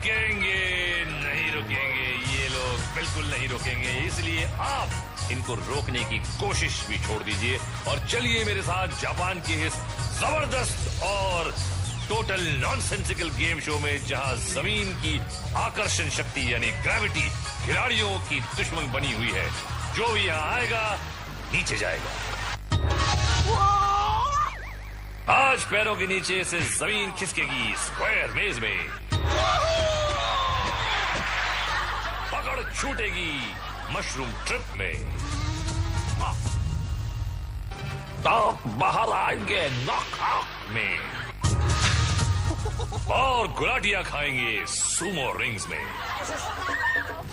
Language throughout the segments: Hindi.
रुकेंगे नहीं रुकेंगे, ये लोग बिल्कुल नहीं रुकेंगे, इसलिए आप इनको रोकने की कोशिश भी छोड़ दीजिए और चलिए मेरे साथ जापान के इस जबरदस्त और टोटल नॉनसेंसिकल गेम शो में, जहां जमीन की आकर्षण शक्ति यानी ग्रेविटी खिलाड़ियों की दुश्मन बनी हुई है। जो भी यहां आएगा नीचे जाएगा। आज पैरों के नीचे से जमीन खिसकेगी स्क्वायर मेज में, पकड़ छूटेगी मशरूम ट्रिप में, दांत बाहर आएंगे नॉकआउट में और गुलाटियां खाएंगे सुमो रिंग्स में।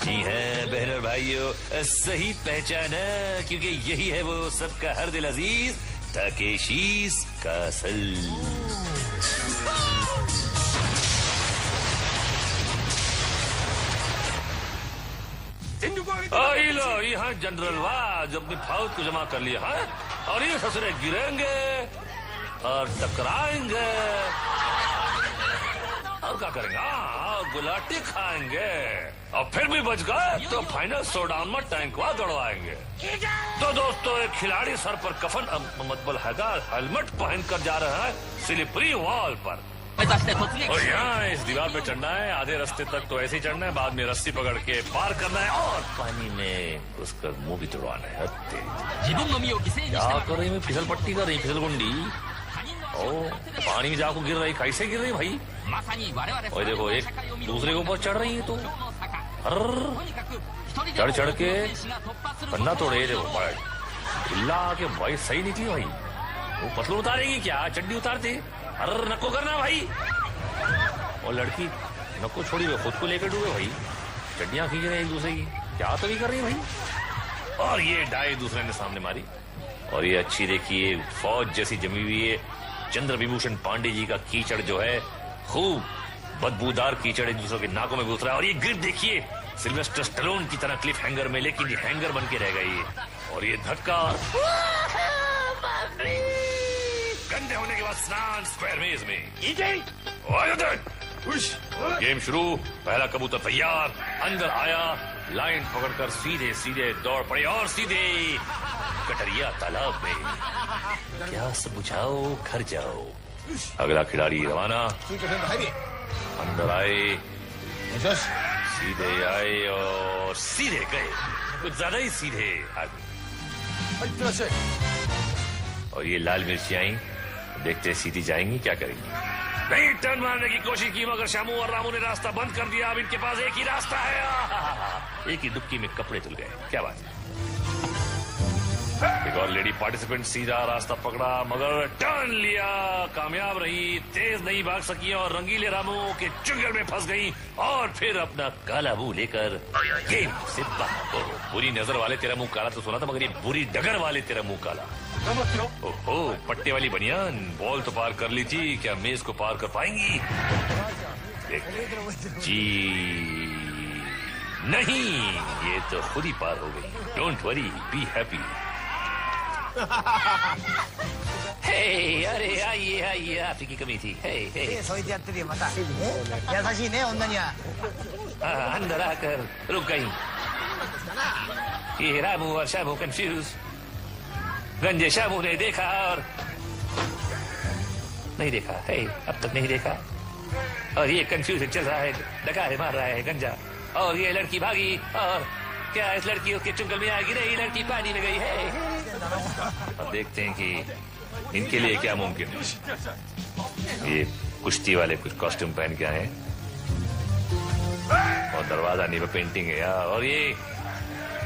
जी हैं बहनों भाइयों, सही पहचाना, क्योंकि यही है वो सबका हर दिल अजीज ताकेशी's कासल। लो यहाँ जनरल वाज अपनी फौज को जमा कर लिया है और ये ससुरे गिरेंगे और टकराएंगे और क्या करेंगे, गुलाटी खाएंगे और फिर भी बच गए तो फाइनल शोडाउन में टैंकवा दौड़वाएंगे। तो दोस्तों, एक खिलाड़ी सर पर कफन मतलब हेलमेट पहनकर जा रहा है स्लिपरी वॉल पर और यहाँ इस दीवार पे चढ़ना है। आधे रास्ते तक तो ऐसे ही चढ़ना है, बाद में रस्सी पकड़ के पार करना है और पानी में उसका मुंह भी तुड़वाना है। क्या कर रही है, फिसल पट्टी कर रही, फिसल गुंडी। ओ पानी में जाकर गिर रही, कैसे गिर रही भाई? और देखो एक दूसरे के ऊपर चढ़ रही है, तो चढ़ चढ़ के पन्ना तोड़े। देखो हिला के भाई सही निकली भाई। वो पतलू उतारेगी क्या, चड्डी उतारती? अरे नको करना भाई। और लड़की नको छोड़ी हुई खुद को लेकर डूबे भाई, चड्डियां खींच रहे एक दूसरे की, क्या तो नहीं कर रही भाई। और ये डाई दूसरे ने सामने मारी और ये अच्छी देखिए फौज जैसी जमी हुई है। चंद्र विभूषण पांडे जी का कीचड़ जो है, खूब बदबूदार कीचड़ एक दूसरे के नाकों में घुस रहा है। और ये ग्रिप देखिए सिल्वेस्टर स्टैलोन की तरह क्लिफ हैंगर में, लेकिन ये हैंगर बन के रह गई। और ये धक्का गंदे होने के बाद स्नान स्क्वायर मेज में। गेम शुरू, पहला कबूतर तैयार, अंदर आया, लाइन पकड़कर सीधे सीधे दौड़ पड़े और सीधे कटरिया तालाब में। क्या सब बुझाओ घर जाओ। अगला खिलाड़ी रवाना, अंदर आए, सीधे आए और सीधे गए, कुछ ज्यादा ही सीधे आगे। और ये लाल मिर्ची आई, देखते सीधी जाएंगी क्या करेंगी। नहीं, टर्न मारने की कोशिश की मगर शामू और रामू ने रास्ता बंद कर दिया। अब इनके पास एक ही रास्ता है। एक ही डुबकी में कपड़े धुल गए, क्या बात है। एक और लेडी पार्टिसिपेंट सीधा रास्ता पकड़ा मगर टर्न लिया, कामयाब रही, तेज नहीं भाग सकी और रंगीले रामू के चुंगल में फंस गई और फिर अपना काला मुंह लेकर गेम से बाहर। बुरी नजर वाले तेरा मुंह काला तो सुना था, मगर ये बुरी डगर वाले तेरा मुंह काला। ओहो, पट्टे वाली बनियान, बॉल तो पार कर ली थी, क्या मेज को पार कर पाएंगी? जी नहीं, ये तो खुद ही पार हो गई। Don't worry, be happy. Hey, अरे आइए आइए, आपकी की कमी थी। हे हे, अंदर आकर रुक गई। ये रामू और शामू कंफ्यूज। गंजे शामू ने देखा और नहीं देखा, है अब तक नहीं देखा। और ये कंफ्यूजन चल रहा है, डकारे मार रहा है गंजा। और ये लड़की भागी और क्या इस लड़की उसके चुंगल में आएगी? नहीं, लड़की पानी में गई है। अब देखते हैं कि इनके लिए क्या मुमकिन है। ये कुश्ती वाले कुछ कॉस्ट्यूम पहन के आए और दरवाजा नहीं पे पेंटिंग है यार। और ये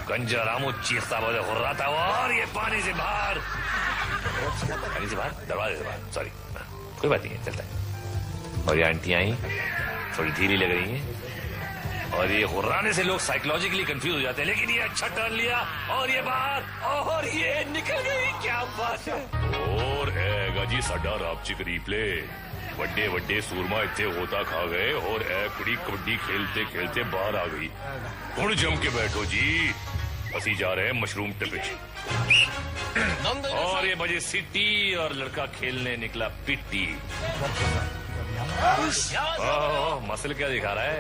गंजा रामू चीखता बोले हो रहा था और ये पानी से बाहर, दरवाजे से बाहर, सॉरी कोई बात नहीं है, चलता है। और ये आंटी आई, थोड़ी धीरे लग रही है और ये हुर्राने से लोग साइकोलॉजिकली कंफ्यूज हो जाते हैं, लेकिन ये अच्छा टर्न लिया और ये बाहर और ये निकल गई। क्या बात है। और है गाजी साडा रापचिक रीप्ले, बड्डे बड्डे सूरमा इतने होता खा गए और एकड़ी कबड्डी खेलते खेलते बाहर आ गई। हुण जम के बैठो जी, असी जा रहे हैं मशरूम टिपिच। और ये बजे सिटी और लड़का खेलने निकला पिट्टी। मसल क्या दिखा रहा है?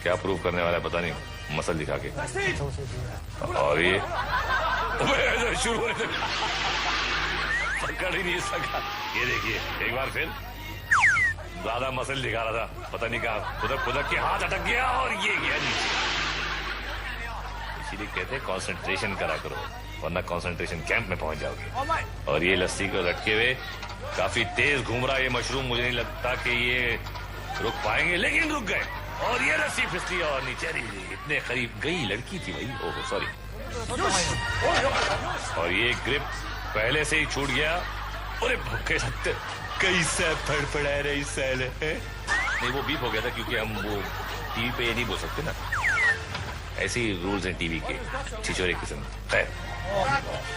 क्या प्रूव करने वाला है पता नहीं, मसल दिखा के। और ये शुरू पकड़ ही नहीं सका। ये देखिए एक बार फिर ज्यादा मसल दिखा रहा था, पता नहीं कहा खुदक के हाथ अटक गया और ये गया नीचे। इसीलिए कहते हैं कंसंट्रेशन करा करो, वरना कंसंट्रेशन कैंप में पहुंच जाओगे। और ये लस्सी को लटके हुए काफी तेज घूम रहा है ये मशरूम, मुझे नहीं लगता कि ये रुक पाएंगे, लेकिन रुक गए। और ये रस्सी फिसली और नीचे इतने करीब गई लड़की थी भाई, ओहो सॉरी। और ये ग्रिप पहले से ही छूट गया। अरे भूखे सत्ते कैसे फड़फड़ा रही सैल है। नहीं वो बीप हो गया था क्योंकि हम वो टीवी पे ये नहीं बोल सकते ना, ऐसे ही रूल्स हैं टीवी के, छिछोरे किस्म। खैर,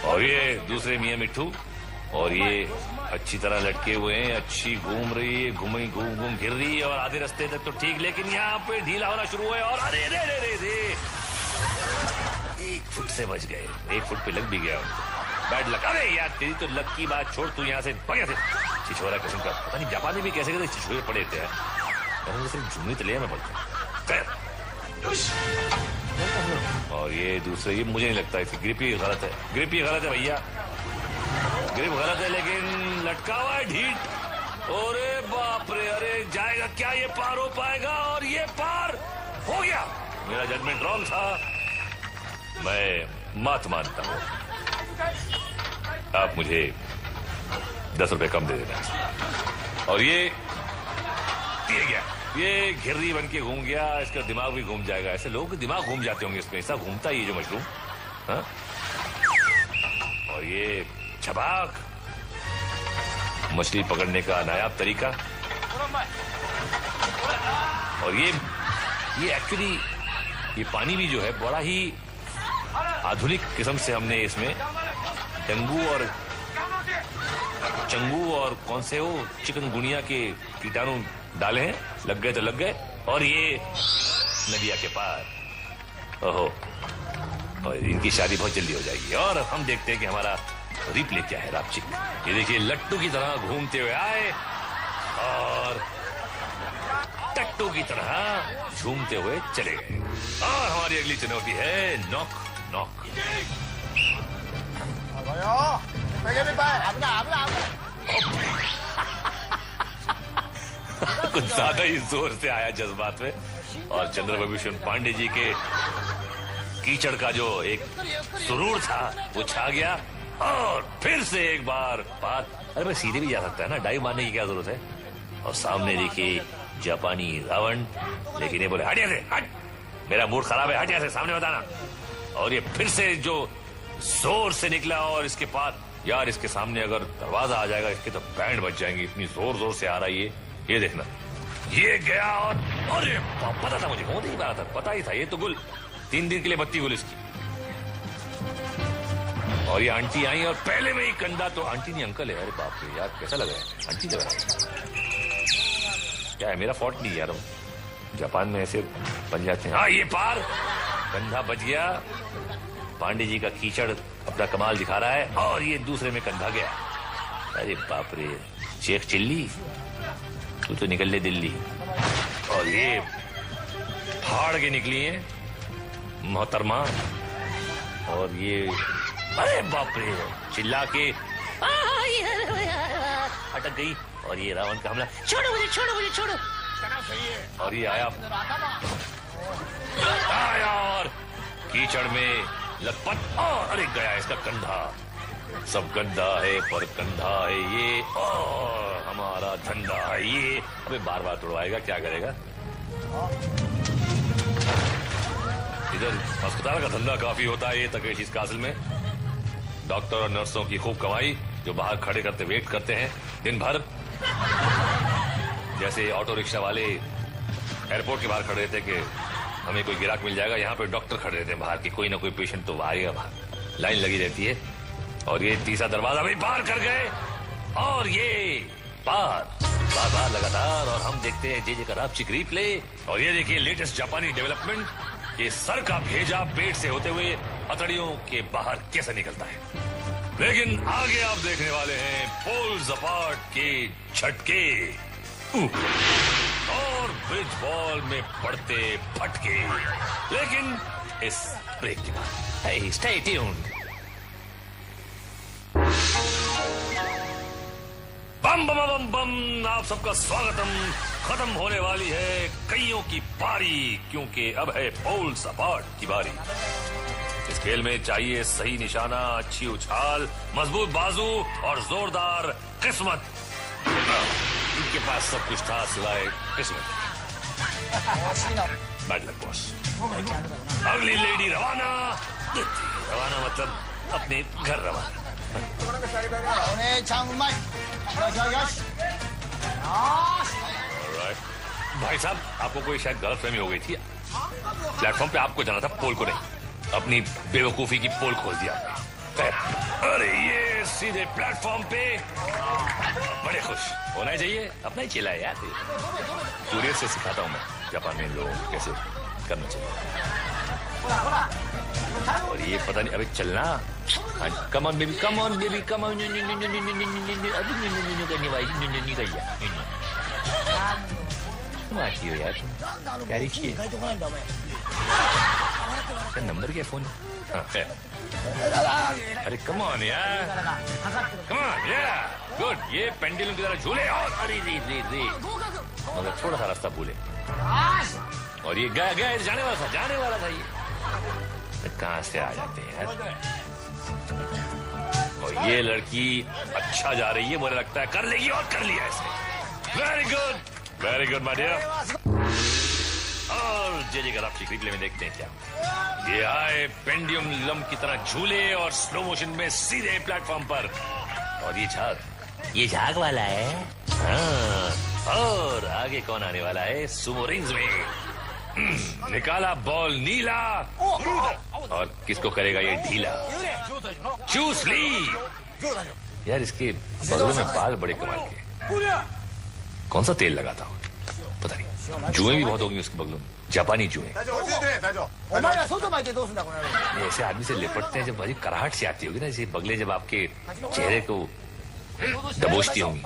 और ये दूसरे मियां मिट्ठू, और ये अच्छी तरह लटके हुए हैं, अच्छी घूम रही है, घूम घिर रही है और आधे रास्ते तक तो ठीक, लेकिन यहाँ पे ढीला होना शुरू हुआ और अरे रे रे रे रे 1 फुट से बच गए, 1 फुट पे लग भी गया उनको। Bad luck. अरे यार तेरी तो लक की बात छोड़, तू यहाँ से बढ़िया से छिछोरा किस्म का, पता नहीं जापान में भी कैसे कैसे छिछोरे पड़े थे यार, सिर्फ झूमी तले में बोलते। और ये दूसरे, ये मुझे नहीं लगता इसकी ग्रिप ही गलत है, ग्रिप ही गलत है भैया, ग्रिप गलत है, लेकिन लटका हुआ है ढीठ। अरे बाप रे, अरे जाएगा क्या ये, पार हो पाएगा? और ये पार हो गया। मेरा जजमेंट रॉन्ग था, मैं मत मानता हूं। आप मुझे 10 रुपए कम दे देना। और ये गया, ये घिर्री बन के घूम गया, इसका दिमाग भी घूम जाएगा। ऐसे लोगों के दिमाग घूम जाते होंगे इसमें, ऐसा घूमता है ये जो मशरूम। हाँ? और ये छबाक, मछली पकड़ने का नायाब तरीका। और ये एक्चुअली ये पानी भी जो है बड़ा ही आधुनिक किस्म से हमने इसमें चंगू और कौन से वो चिकनगुनिया के कीटाणु डाले हैं, लग गए तो लग गए। और ये नदिया के पार, ओहो, और इनकी शादी बहुत जल्दी हो जाएगी। और हम देखते हैं कि हमारा रिप्ले क्या है रापचिक। ये देखिए लट्टू की तरह घूमते हुए आए और टट्टू की तरह झूमते हुए चले गए। और हमारी अगली चुनौती है नॉक नॉक। कुछ ज्यादा ही जोर से आया जज्बात में, और चंद्रभूषण पांडे जी के कीचड़ का जो एक सुरूर था वो छा गया। और फिर से एक बार बात, अरे मैं सीधे भी जा सकता है ना, डाइव मारने की क्या जरूरत है। और सामने देखिए जापानी रावण, लेकिन ये बोले हट यहाँ से, हट, मेरा मूड खराब है, हट यहाँ से, सामने बताना। और ये फिर से जो जोर से निकला, और इसके पास यार इसके सामने अगर दरवाजा आ जाएगा इसके तो बैंड बच जाएंगे, इतनी जोर जोर से आ रहा है ये देखना। ये गया और अरे पता था मुझे, होने ही वाला था, पता ही था, ये तो गुल 3 दिन के लिए बत्ती गुल इसकी। और ये आंटी आई और पहले में ही कंधा, तो आंटी नहीं अंकल है, अरे बाप रे यार कैसा लग रहा है, आंटी लग रहा है। क्या है, मेरा फॉल्ट नहीं यार, जापान में ऐसे बन जाते हैं। हाँ ये पार, कंधा बच गया, पांडे जी का कीचड़ अपना कमाल दिखा रहा है, और ये दूसरे में कंधा गया। अरे बाप रे, शेख चिल्ली तू तो निकल ले दिल्ली। और ये फाड़ के निकली है मोहतरमा, और ये अरे बाप रे चिल्ला के अटक गई। और ये रावण का हमला, छोड़ो मुझे, छोड़ो मुझे, छोड़ो। और ये आया और कीचड़ में लटपट, और अरे गया इसका कंधा। सब गंदा है पर कंधा है ये, और हमारा धंधा है ये। अबे बार बार तोड़वाएगा, क्या करेगा। इधर अस्पताल का धंधा काफी होता है ये तकेश इस कासिल में, डॉक्टर और नर्सों की खूब कमाई, जो बाहर खड़े करते वेट करते हैं दिन भर। जैसे ऑटो रिक्शा वाले एयरपोर्ट के बाहर खड़े रहते कि हमें कोई गिराक मिल जाएगा, यहाँ पे डॉक्टर खड़े रहते हैं बाहर की, कोई ना कोई पेशेंट तो आएगा बाहर, लाइन लगी रहती है। और ये तीसरा दरवाजा भी पार कर गए, और ये पार बार लगातार। और हम देखते हैं जे का रापचिक रिप्ले। और ये देखिए लेटेस्ट जापानी डेवलपमेंट, ये सर का भेजा पेट से होते हुए अतड़ियों के बाहर कैसे निकलता है। लेकिन आगे आप देखने वाले हैं पोल्स अपार्ट के झटके। और ब्रिज बॉल में पड़ते फटके, लेकिन इस ब्रेक के बाद। Hey, stay tuned. बम बम बम बम, आप सबका स्वागतम। खत्म होने वाली है कईयों की पारी, क्योंकि अब है पोल सपाट की बारी। इस खेल में चाहिए सही निशाना, अच्छी उछाल, मजबूत बाजू और जोरदार किस्मत। इनके पास सब कुछ था सिवाय किस्मत। Bad luck boss. अगली लेडी रवाना। रवाना मतलब अपने घर रवाना। भाई साहब, आपको कोई शायद गलतफहमी हो गई थी। प्लेटफॉर्म पे आपको जाना था, पोल को नहीं। अपनी बेवकूफी की पोल खोल दिया आपने। अरे ये सीधे प्लेटफॉर्म पे। बड़े खुश होना चाहिए, अपना ही चला है यार। कुरियर से सिखाता हूं मैं जापान में लोगों को कैसे करना चाहिए। और ये पता नहीं, अबे चलना। Come on baby, come on baby, come on. यार प्यारी चाहिए। नंबर क्या फोन? अरे कम ऑन यार, कम ऑन यार, गुड। ये पेंडुलम की तरह झूले और अरे रे रे रे, मगर थोड़ा सा रास्ता भूले। और ये गया गया जाने वाला था ये। कहाँ से आ जाते हैं यार। और ये लड़की अच्छा जा रही है, मुझे लगता है कर लेगी, और कर लिया इसने। Very good my dear. और जे गराफी रिप्ले में देखते हैं क्या ये आए पेंडुलम की तरह झूले और स्लो मोशन में सीधे प्लेटफॉर्म पर। और ये झाग वाला है। हाँ, और आगे कौन आने वाला है? सुमो रिंग्स में निकाला बॉल नीला, और किसको करेगा ये ढीला? चूस ली। यार इसके बगलों में बाल बड़े कमाल के। कौन सा तेल लगाता हूँ पता नहीं। जुएं भी बहुत होंगी उसके बगलों में, जापानी जुएं। ऐसे आदमी से लिपटते हैं जब भाई कराहट से आती होगी ना, जैसे बगले जब आपके चेहरे को दबोचती होंगी।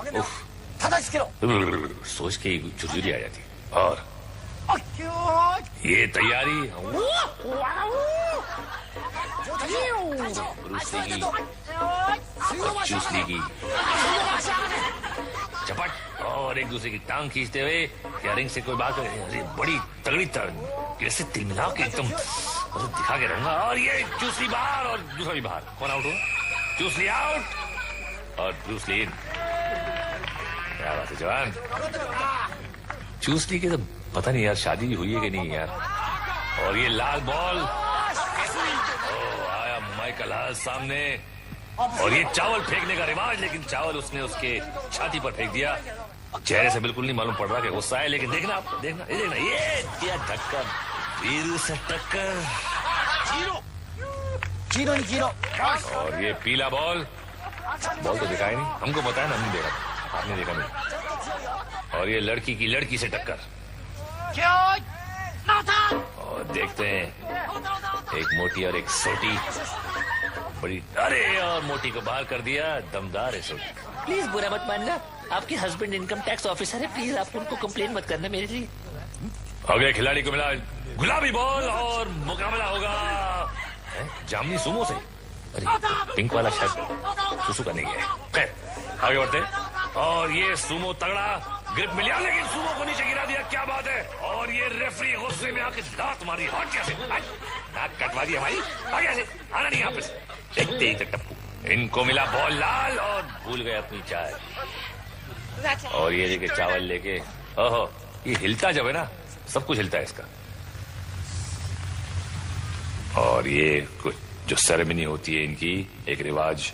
सोच के झुरझुरी आ जाती। और ये तैयारी चूस लेगी झपट, और एक दूसरे की टांग खींचते हुए या रिंग से कोई बात करे। अरे बड़ी तगड़ी कैसे तिलमिला के एकदम दिखा के रहूंगा। और ये चूसली बाहर और दूसरा भी बाहर। कौन आउट हुआ? चूसली आउट और ब्रूसली इन। क्या बात है जवान। चूसली के तो पता नहीं यार शादी भी हुई है कि नहीं यार। और ये लाल बॉल, आया माइकल हाल सामने। और ये चावल फेंकने का रिवाज, लेकिन चावल उसने उसके छाती पर फेंक दिया। चेहरे से बिल्कुल नहीं मालूम पड़ रहा कि गुस्सा है, लेकिन देखना ये दिया टक्कर, वीरू से टक्कर। और ये पीला बॉल तो दिखाई नहीं हमको, बताया ना, हमने देखा, आपने देखा नहीं। और ये लड़की से टक्कर। और देखते हैं एक मोटी और एक सोटी। बड़ी अरे, और मोटी को बाहर कर दिया, दमदार है सोटी। प्लीज बुरा मत मानना, आपके हस्बैंड इनकम टैक्स ऑफिसर है, प्लीज आप उनको कंप्लेन मत करना मेरे लिए। अगले खिलाड़ी को मिला गुलाबी बॉल और मुकाबला होगा जामनी सुमो से। अरे पिंक वाला शायद सुसु करने गया है। खैर आगे बढ़ते। और ये सुमो तगड़ा ग्रिप मिला, लेकिन सुमो को नीचे गिरा दिया। क्या बात है। और ये रेफरी गुस्से में आके दांत मारी। हट कैसे, नाक कटवा दी हमारी। आगे से आना नहीं यहाँ पे। देखते ही टप्पू, इनको मिला बॉल लाल और भूल गए अपनी चाय। और ये लेके चावल लेके, ओहो ये हिलता जब है ना, सब कुछ हिलता है इसका। और ये कुछ जो सेरेमनी होती है इनकी, एक रिवाज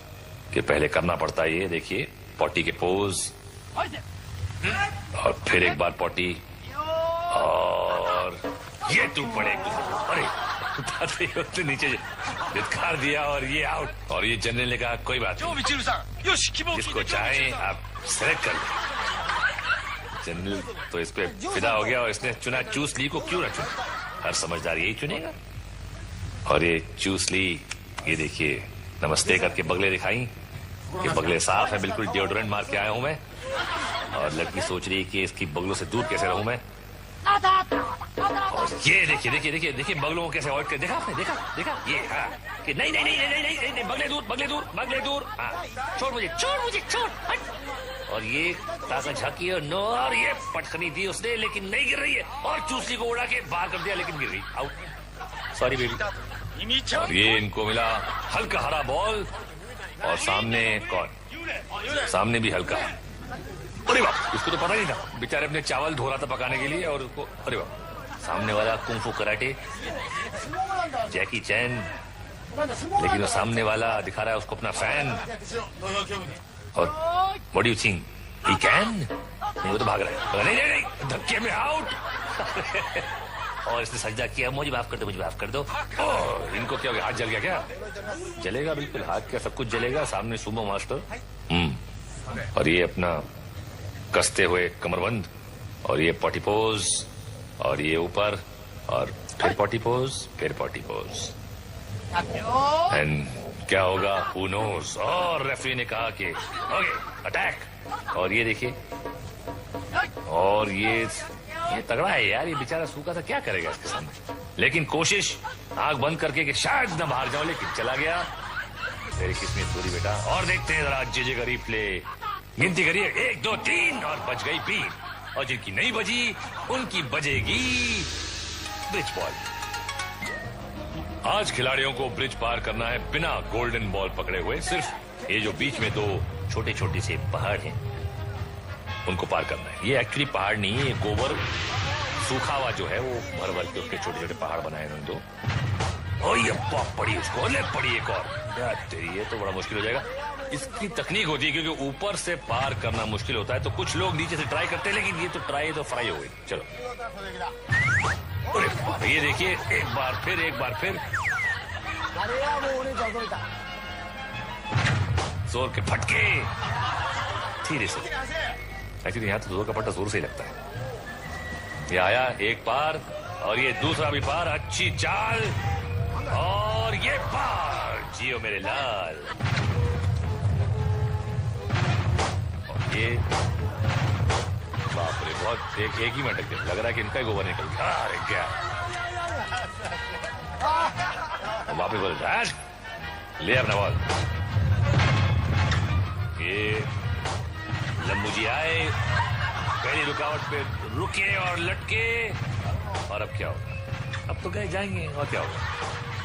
के पहले करना पड़ता है। ये देखिए पॉटी के पोज, और फिर एक बार पॉटी, और ये टूट पड़े एक दूसरे। अरे नीचे धिक्कार दिया और ये आउट। और ये जनरल ने कहा कोई बात नहीं, जिसको चाहे आप सेलेक्ट कर लें। जनरल तो इस पे फिदा हो गया और इसने चुना चूस ली को। क्यों ना चुना, हर समझदार यही चुनेगा। और ये चूस ली, ये देखिए नमस्ते करके बगले दिखाई। ये बगले साफ है, बिल्कुल डिओड्रेंट मार के आया हूं मैं। और लड़की सोच रही है कि इसकी बगलों से दूर कैसे रहूं मैं। और ये देखिए देखिए देखिए देखिए बगलों को कैसे अवॉइड कर, देखा आपने, देखा देखा ये, हाँ कि नहीं नहीं नहीं नहीं नहीं नहीं, नहीं बगले दूर बगले दूर बगले दूर, हाँ छोड़ मुझे छोड़ हट। और ये ताका झाकी और नो, और ये पटखनी दी उसने लेकिन नहीं गिर रही है, और चूसली को उड़ा के बाहर कर दिया लेकिन गिर गई, आउट, सॉरी बेबी। और ये इनको मिला हल्का हरा बॉल, और सामने कौन, सामने भी हल्का, अरे बाप, इसको तो पता नहीं था, बेचारे अपने चावल धो रहा था पकाने के लिए, और उसको, अरे बाप, सामने वाला कुंफू कराटे जैकी चैन, लेकिन वो सामने वाला दिखा रहा है उसको अपना फैन। और what do you think he can, नहीं वो तो भाग रहा है, नहीं नहीं नहीं धक्के में आउट। और इसने सजदा किया, मुझे माफ कर दो, मुझे माफ कर दो। ओह, इनको क्या हो गया, हाथ जल गया क्या? जलेगा बिल्कुल, हाथ क्या सब कुछ जलेगा, सामने सुमो मास्टर। और ये अपना कसते हुए कमरबंद, और ये पॉटी पोज, और ये ऊपर, और फिर पॉटी पोज, फिर पॉटी पोज, एंड क्या होगा हू नोज। और रेफरी ने कहा कि ओके अटैक। और ये देखिए, और ये तगड़ा है यार, ये बेचारा सूखा था, क्या करेगा इसके सामने, लेकिन कोशिश आंख बंद करके कि शायद न बाहर जाओ, लेकिन चला गया। तेरी किस्मत पूरी बेटा। और देखते हैं जरा जेजे का रिप्ले, गिनती करिए 1 2 3, और बच गई 3, और जिनकी नहीं बजी उनकी बजेगी ब्रिज बॉल। आज खिलाड़ियों को ब्रिज पार करना है बिना गोल्डन बॉल पकड़े हुए, सिर्फ ये जो बीच में 2 छोटे छोटे से पहाड़ हैं उनको पार करना है। ये एक्चुअली पहाड़ नहीं है, ये गोबर सूखा हुआ जो है वो भर भर के उसके छोटे छोटे पहाड़ बनाए उन्होंने 2। और ये पड़ी उसको, ले पड़ी एक और, तेरी ये तो बड़ा मुश्किल हो जाएगा। इसकी तकनीक होती है क्योंकि ऊपर से पार करना मुश्किल होता है, तो कुछ लोग नीचे से ट्राई करते हैं, लेकिन ये तो ट्राई तो फ्राई हो गई। चलो, अरे ये देखिए, एक बार फिर जोर के फटके, धीरे से। एक्चुअली यहाँ तो जोर का फटका जोर से ही लगता है। ये आया एक पार, और ये दूसरा भी पार, अच्छी चाल, और ये पार, जियो मेरे लाल। और ये बाप रे, बहुत एक ही में अटक गया, लग रहा है कि इनका ही गोबर निकल गया। अरे क्या वापस बोल, ले अपना बॉल। ये लंबू जी आए, पहली रुकावट पे रुके और लटके, और अब क्या होगा, अब तो गए जाएंगे, और क्या होगा,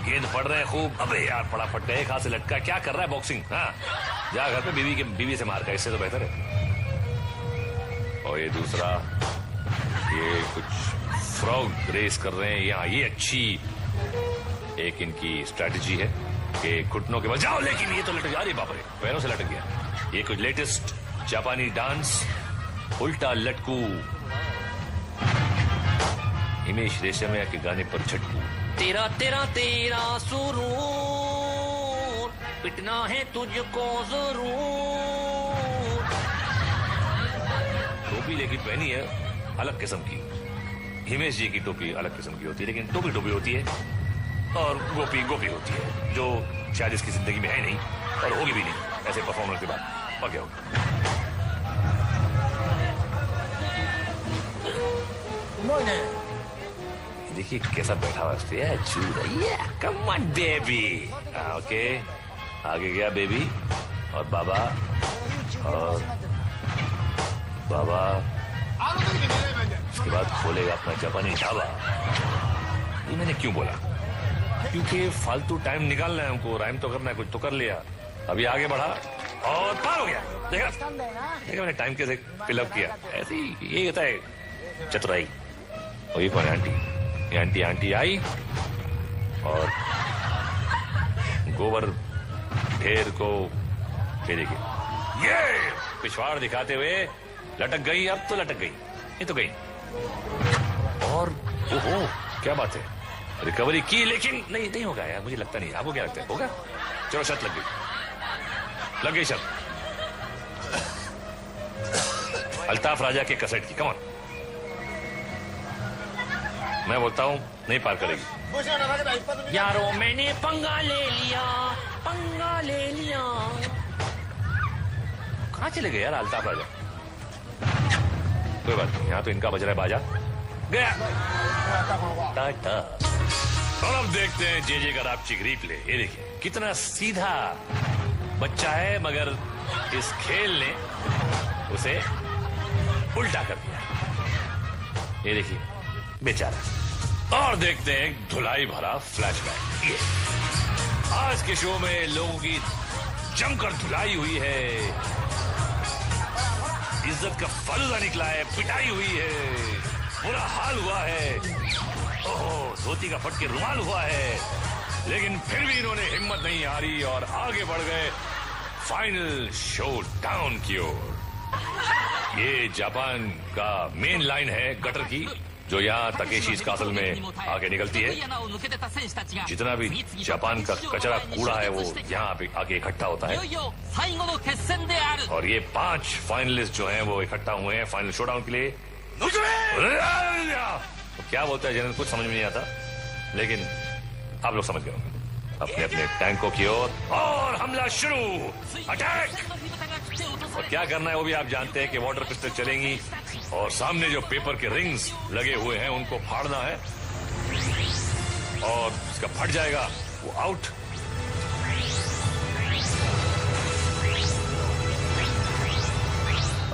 गेंद पड़ रहे हैं खूब। अबे यार फटाफट गए, हाथ से लटका, क्या कर रहा है बॉक्सिंग, हाँ जा घर पे बीवी से मार का, इससे तो बेहतर है। और ये दूसरा, ये कुछ फ्रॉग रेस कर रहे हैं यहाँ, ये अच्छी एक इनकी स्ट्रैटेजी है कि घुटनों के बजाओ, लेकिन ये तो लटक गया, अरे बाप रे, पैरों से लटक गया। ये कुछ लेटेस्ट जापानी डांस, उल्टा लटकू, हिमेश रेशमिया के गाने पर झटकू। तेरा तेरा तेरा सुरूर, पिटना है तुझको जरूर। टोपी लेकिन पहनी है अलग किस्म की, हिमेश जी की टोपी अलग किस्म की होती है, लेकिन टोपी टोपी होती है, और गोपी गोपी होती है, जो शायद इसकी जिंदगी में है नहीं और होगी भी नहीं ऐसे परफॉर्मेंस के बाद। और क्या होगा, देखिए कैसा बैठा हुआ है, कम ऑन बेबी। ओके, आगे गया बेबी, और बाबा, और बाबा उसके बाद खोलेगा अपना जापानी ढाबा। ये मैंने क्यों बोला, क्योंकि फालतू टाइम निकालना है हमको, राइम तो करना है, कुछ तो कर लिया। अभी आगे बढ़ा और पार हो गया, देखा मैंने टाइम कैसे फिलअप किया, ऐसे ही ये होता है चतुराई। और ये कौन है, आंटी, ये आंटी आई और गोबर ढेर को फेरेगी, ये पिछवाड़ दिखाते हुए लटक गई। अब तो लटक गई, ये तो गई। और ओहो क्या बात है, रिकवरी की, लेकिन नहीं होगा यार, मुझे लगता नहीं। आपको क्या लगता है, होगा? चलो शर्त लग गई शर्त। अल्ताफ राजा के कैसेट की, कम ऑन। मैं बोलता हूं नहीं पार करेगी। यारो मैंने पंगा ले लिया, पंगा ले लिया। कहां चले गए यार अल्ताफ राजा? कोई बात नहीं, यहाँ तो इनका बज रहा है बाजा। गया टाटा। और अब देखते हैं जे का रापचिक रिप्ले। ये देखिए कितना सीधा बच्चा है, मगर इस खेल ने उसे उल्टा कर दिया। ये देखिए बेचारा। और देखते हैं एक धुलाई भरा फ्लैशबैक। ये आज के शो में लोगों की जमकर धुलाई हुई है, इज्जत का फलूदा निकला है, पिटाई हुई है, बुरा हाल हुआ है, ओहो धोती का फट के रुमाल हुआ है, लेकिन फिर भी इन्होंने हिम्मत नहीं हारी और आगे बढ़ गए फाइनल शो डाउन की ओर। ये जापान का मेन लाइन है गटर की, जो यहाँ तकेशीज कासल में आगे निकलती है। जितना भी जापान का कचरा कूड़ा है वो यहाँ पे आगे इकट्ठा होता है। और ये 5 फाइनलिस्ट जो हैं वो इकट्ठा हुए हैं फाइनल शोडाउन के लिए। तो क्या बोलता है जनरल, कुछ समझ में नहीं आता, लेकिन आप लोग समझ गए होंगे। अपने अपने टैंकों की ओर और हमला शुरू, अटैक। और क्या करना है वो भी आप जानते हैं कि वाटर पिस्टल चलेंगी और सामने जो पेपर के रिंग्स लगे हुए हैं उनको फाड़ना है, और इसका फट जाएगा वो आउट।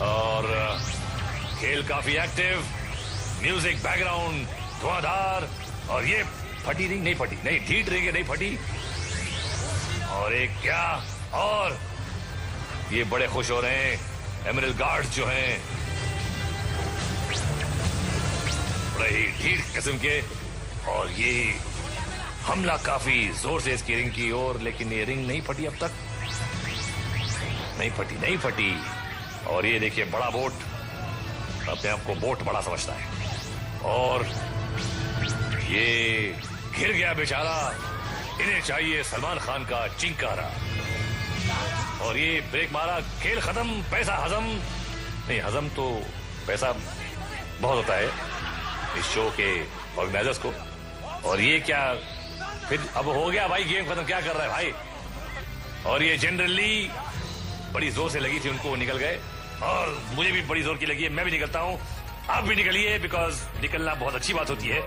और खेल काफी एक्टिव, म्यूजिक बैकग्राउंड धुआंधार, और ये फटी रिंग नहीं फटी, नहीं ढीठ रिंग नहीं फटी। और एक क्या, और ये बड़े खुश हो रहे हैं एमरल्ड गार्ड्स जो हैं, बड़े ही ढीठ किस्म के। और ये हमला काफी जोर से इसकी रिंग की ओर, लेकिन ये रिंग नहीं फटी अब तक, नहीं फटी। और ये देखिए बड़ा बोट, अपने आप को बोट बड़ा समझता है, और ये गिर गया बेचारा। इन्हें चाहिए सलमान खान का चिंकारा। और ये ब्रेक मारा, खेल खत्म, पैसा हजम नहीं, हजम तो पैसा बहुत होता है इस शो के ऑर्गेनाइजर्स को। और ये क्या फिर अब हो गया भाई, गेम खत्म, क्या कर रहा है भाई। और ये जनरली बड़ी जोर से लगी थी उनको, निकल गए, और मुझे भी बड़ी जोर की लगी है, मैं भी निकलता हूं, आप भी निकलिए, बिकॉज निकलना बहुत अच्छी बात होती है।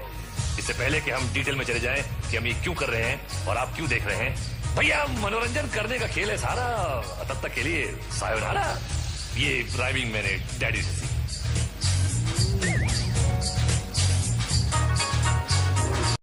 इससे पहले कि हम डिटेल में चले जाएं कि हम ये क्यों कर रहे हैं और आप क्यों देख रहे हैं, भैया मनोरंजन करने का खेल है सारा, तब तक के लिए सायोनारा। ये ड्राइविंग मैंने डैडी से सीखा।